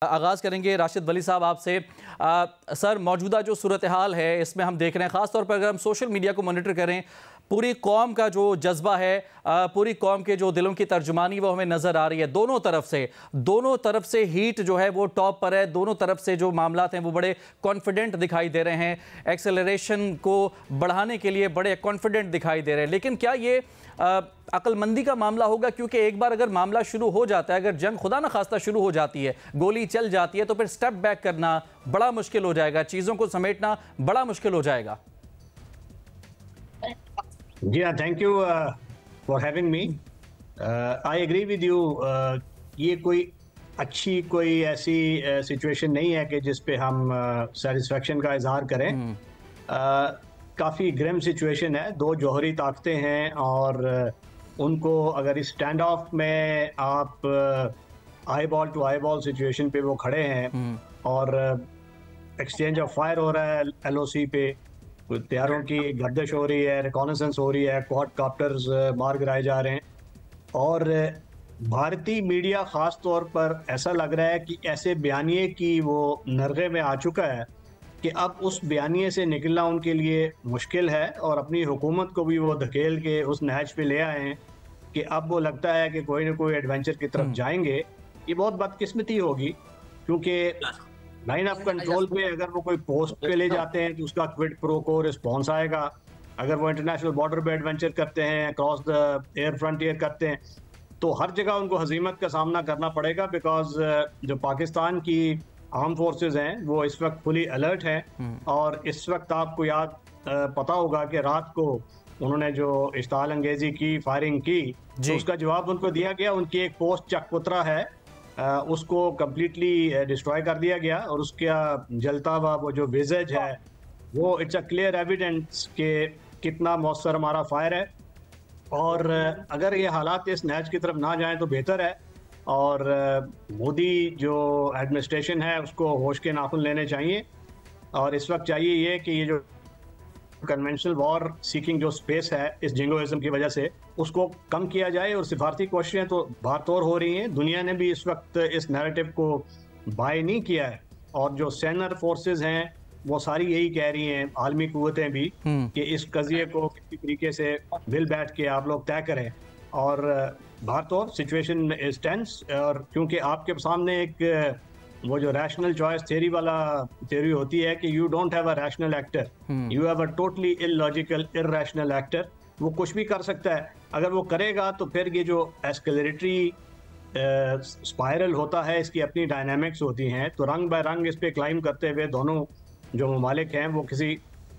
आगाज़ करेंगे राशिद वली साहब आपसे। सर, मौजूदा जो सूरत हाल है इसमें हम देख रहे हैं, ख़ास तौर पर अगर हम सोशल मीडिया को मॉनिटर करें, पूरी कौम का जो जज्बा है, पूरी कौम के जो दिलों की तर्जुमानी वो हमें नज़र आ रही है। दोनों तरफ से हीट जो है वो टॉप पर है। दोनों तरफ से जो मामलात हैं वो बड़े कॉन्फिडेंट दिखाई दे रहे हैं, एक्सेलरेशन को बढ़ाने के लिए बड़े कॉन्फिडेंट दिखाई दे रहे हैं। लेकिन क्या ये अक्लमंदी का मामला होगा? क्योंकि एक बार अगर मामला शुरू हो जाता है, अगर जंग खुदा न खास्ता शुरू हो जाती है, गोली चल जाती है, तो फिर स्टेप बैक करना बड़ा मुश्किल हो जाएगा, चीज़ों को समेटना बड़ा मुश्किल हो जाएगा। जी हाँ, thank you for having me. I agree with you. ये कोई ऐसी सिचुएशन नहीं है कि जिस पे हम सेटिस्फेक्शन का इजहार करें। काफ़ी ग्रिम सिचुएशन है। दो जौहरी ताकतें हैं और उनको अगर इस स्टैंड ऑफ में आप eyeball to eyeball situation पे वो खड़े हैं और एक्सचेंज ऑफ फायर हो रहा है LOC पे, तैयारों की गर्दिश हो रही है, रिकॉनेसेंस हो रही है, क्वाड कॉप्टर्स मार गिराए जा रहे हैं और भारतीय मीडिया ख़ास तौर पर ऐसा लग रहा है कि ऐसे बयानिए की वो नरगे में आ चुका है कि अब उस बयानिए से निकलना उनके लिए मुश्किल है और अपनी हुकूमत को भी वो धकेल के उस नहज पे ले आए हैं कि अब वो लगता है कि कोई ना कोई एडवेंचर की तरफ जाएंगे। ये बहुत बदकिस्मती होगी क्योंकि लाइन ऑफ कंट्रोल पे अगर वो कोई पोस्ट पे ले जाते हैं तो उसका क्विड प्रो को रिस्पॉन्स आएगा। अगर वो इंटरनेशनल बॉर्डर पे एडवेंचर करते हैं, क्रॉस द एयर फ्रंटियर करते हैं, तो हर जगह उनको हजीमत का सामना करना पड़ेगा बिकॉज जो पाकिस्तान की आर्म फोर्सेस हैं वो इस वक्त फुली अलर्ट हैं और इस वक्त आपको पता होगा कि रात को उन्होंने जो इश्ताल अंगेजी की, फायरिंग की, तो उसका जवाब उनको दिया गया। उनकी एक पोस्ट चकपुतरा है, उसको कम्प्लीटली डिस्ट्रॉय कर दिया गया और उसका जलता हुआ वो जो विजेज है वो इट्स अ क्लियर एविडेंस कि कितना मौसर हमारा फायर है। और अगर ये हालात इस नहज की तरफ ना जाएं तो बेहतर है और मोदी जो एडमिनिस्ट्रेशन है उसको होश के नाखून लेने चाहिए और इस वक्त चाहिए ये कि ये जो कन्वेंशनल वॉर सीकिंग जो स्पेस है इस जिंगोइज्म की वजह से उसको कम किया जाए और सिफारती कोशिशें तो भारतोर हो रही हैं। दुनिया ने भी इस वक्त इस नैरेटिव को बाय नहीं किया है और जो सेनर फोर्सेस हैं वो सारी यही कह रही हैं, आलमी कुव्वतें भी, कि इस कज़िये को किसी तरीके से मिल बैठ के आप लोग तय करें और भारतोर सिचुएशन इज टेंस। और क्योंकि आपके सामने एक वो जो रैशनल चॉइस थ्योरी वाला थ्योरी होती है कि you don't have a rational actor, you have a totally illogical irrational actor. वो कुछ भी कर सकता है, अगर वो करेगा तो फिर ये जो एस्केलेटरी स्पाइरल होता है इसकी अपनी डायनामिक्स होती हैं, तो रंग बाय रंग इस पे क्लाइम करते हुए दोनों जो ममालिक हैं वो किसी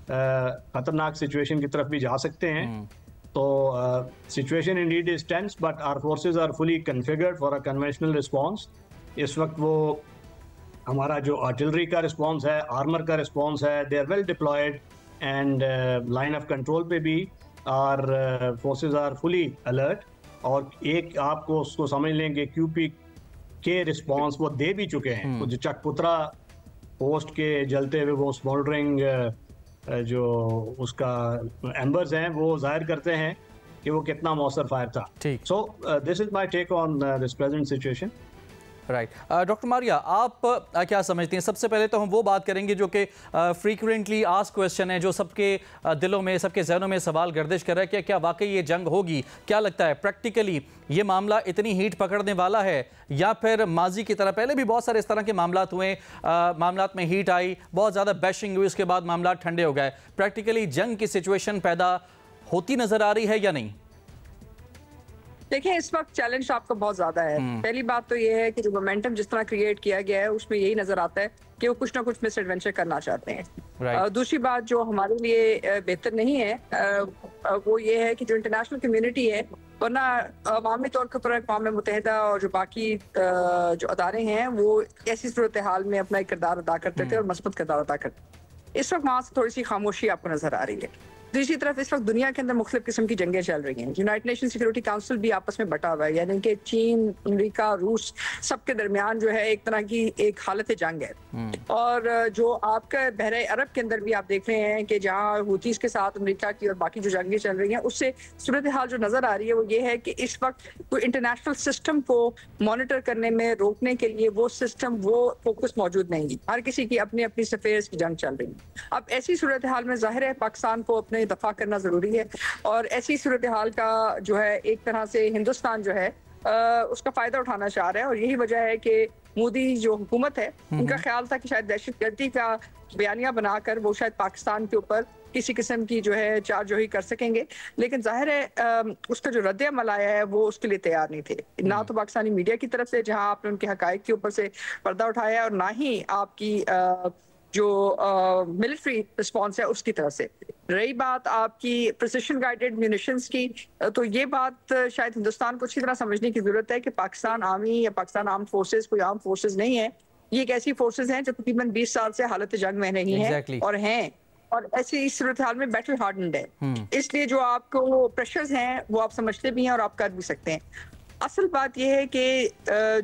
खतरनाक सिचुएशन की तरफ भी जा सकते हैं। तो situation indeed is tense but our forces are fully configured for a conventional response. इस वक्त वो हमारा जो आर्टिलरी का रिस्पांस है, आर्मर का रिस्पांस है, they are well deployed and line of control पे भी our forces are fully alert. और एक आपको उसको समझ लें कि QP के रिस्पांस वो दे भी चुके हैं। जो चकपुतरा पोस्ट के जलते हुए वो स्मोल्डरिंग जो उसका एम्बर्स हैं वो जाहिर करते हैं कि वो कितना मौसर फायर था। So this is my take on this present situation. Right. Doctor Maria, आप क्या समझती हैं? सबसे पहले तो हम वो बात करेंगे जो कि फ्रीक्वेंटली आस्क्ड क्वेश्चन है, जो सबके दिलों में, सबके जहनों में सवाल गर्दिश कर रहा है कि क्या वाकई ये जंग होगी? क्या लगता है प्रैक्टिकली ये मामला इतनी हीट पकड़ने वाला है या फिर माजी की तरह पहले भी बहुत सारे इस तरह के मामलात हुए, मामलात में हीट आई, बहुत ज़्यादा बैशिंग हुई, उसके बाद मामला ठंडे हो गए? प्रैक्टिकली जंग की सिचुएशन पैदा होती नज़र आ रही है या नहीं? देखिए, इस वक्त चैलेंज आपका बहुत ज्यादा है। पहली बात तो ये है कि जो मोमेंटम जिस तरह क्रिएट किया गया है उसमें यही नजर आता है कि वो कुछ ना कुछ मिस एडवेंचर करना चाहते हैं। दूसरी बात जो हमारे लिए बेहतर नहीं है वो ये है कि जो इंटरनेशनल कम्युनिटी है, वरना अवामी तौर के ऊपर अक़वाम मुत्तहिदा और जो बाकी जो अदारे हैं वो ऐसी सूरत हाल में अपना एक किरदार अदा करते थे और मस्बत किरदार अदा करते। इस वक्त वहाँ से थोड़ी सी खामोशी आपको नजर आ रही है। दूसरी तरफ इस वक्त दुनिया के अंदर मुख्तलिफ किस्म की जंगें चल रही हैं। यूनाइटेड नेशन सिक्योरिटी काउंसिल भी आपस में बटा हुआ है, यानी कि चीन, अमेरिका, रूस सबके दरमियान जो है एक तरह की एक हालत जंग है। और जो आपका बहरे अरब के अंदर भी आप देख रहे हैं कि जहाँ हूतीस के साथ अमेरिका की और बाकी जो जंगें चल रही हैं, उससे सूरत हाल जो नजर आ रही है वो ये है कि इस वक्त कोई इंटरनेशनल सिस्टम को मॉनिटर करने में, रोकने के लिए वो सिस्टम, वो फोकस मौजूद नहीं है। हर किसी की अपनी अपनी सफेयर्स की जंग चल रही है। अब ऐसी सूरत हाल में जाहिर है पाकिस्तान को अपने दफा करना जरूरी है, और ऐसी सूरत हाल का जो है एक तरह से हिंदुस्तान जो है उसका फायदा उठाना चाह रहा है। और यही वजह है कि मोदी जो हुकूमत है उनका ख्याल था कि शायद दहशतगर्दी का बयानिया बनाकर वो शायद पाकिस्तान के ऊपर किसी किस्म की जो है चारजोही कर सकेंगे, लेकिन जाहिर है उसका जो रद्द अमल आया है वो उसके लिए तैयार नहीं थे। ना तो पाकिस्तानी मीडिया की तरफ से जहां आपने उनके हकायक के ऊपर से पर्दा उठाया, और ना ही आपकी जो मिलिट्री रिस्पॉन्स है उसकी तरफ से। रही बात आपकी प्रिसिशन गाइडेड म्यूनिशंस की, तो ये बात शायद हिंदुस्तान को अच्छी तरह समझने की जरूरत है कि पाकिस्तान आर्मी या पाकिस्तान आर्म फोर्सेस कोई आर्म फोर्सेस नहीं है। ये एक ऐसी फोर्सेस हैं जो तकरीबन 20 साल से हालत जंग में नहीं है और हैं, और ऐसी इस सूरत हाल में बैटल हार्डन्ड है। इसलिए जो आपको प्रेशर्स हैं वो आप समझते भी हैं और आप कर भी सकते हैं। असल बात यह है कि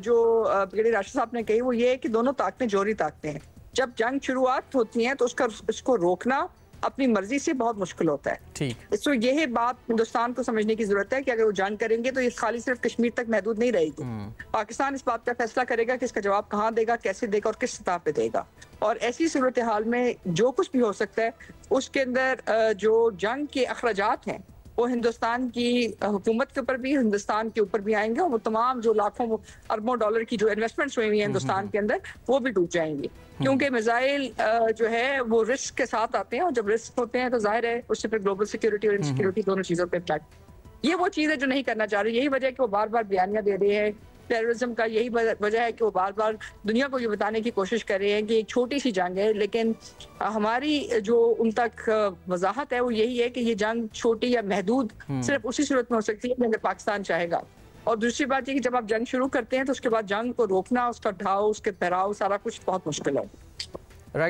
जो ब्रिगेडियर राशिद साहब ने कही वो ये है कि दोनों ताकतें जोहरी ताकतें हैं। जब जंग शुरुआत होती है तो उसको रोकना अपनी मर्जी से बहुत मुश्किल होता है। ठीक, तो यह बात हिंदुस्तान को समझने की जरूरत है कि अगर वो जंग करेंगे तो ये खाली सिर्फ कश्मीर तक महदूद नहीं रहेगी। पाकिस्तान इस बात का फैसला करेगा कि इसका जवाब कहाँ देगा, कैसे देगा और किस सतह पे देगा। और ऐसी सूरत हाल में जो कुछ भी हो सकता है उसके अंदर जो जंग के अखराजात हैं वो हिंदुस्तान की हुकूमत के ऊपर भी, हिंदुस्तान के ऊपर भी आएंगे, और वो तमाम जो लाखों अरबों डॉलर की जो इन्वेस्टमेंट्स हुई हैं हिंदुस्तान के अंदर वो भी डूब जाएंगी, क्योंकि मिसाइल जो है वो रिस्क के साथ आते हैं, और जब रिस्क होते हैं तो जाहिर है उससे फिर ग्लोबल सिक्योरिटी और इनसिक्योरिटी दोनों चीजों पर इम्पैक्ट। ये वो चीज है जो नहीं करना चाह रही। यही वजह है कि वो बार बार बयानियां दे रहे हैं टेररिज्म का। यही वजह है कि वो बार बार दुनिया को ये बताने की कोशिश कर रहे हैं कि एक छोटी सी जंग है, लेकिन हमारी जो उन तक वजाहत है वो यही है कि ये जंग छोटी या महदूद सिर्फ उसी सूरत में हो सकती है अगर पाकिस्तान चाहेगा। और दूसरी बात ये कि जब आप जंग शुरू करते हैं तो उसके बाद जंग को रोकना, उसका ढाव, उसके पहराव, सारा कुछ बहुत मुश्किल है।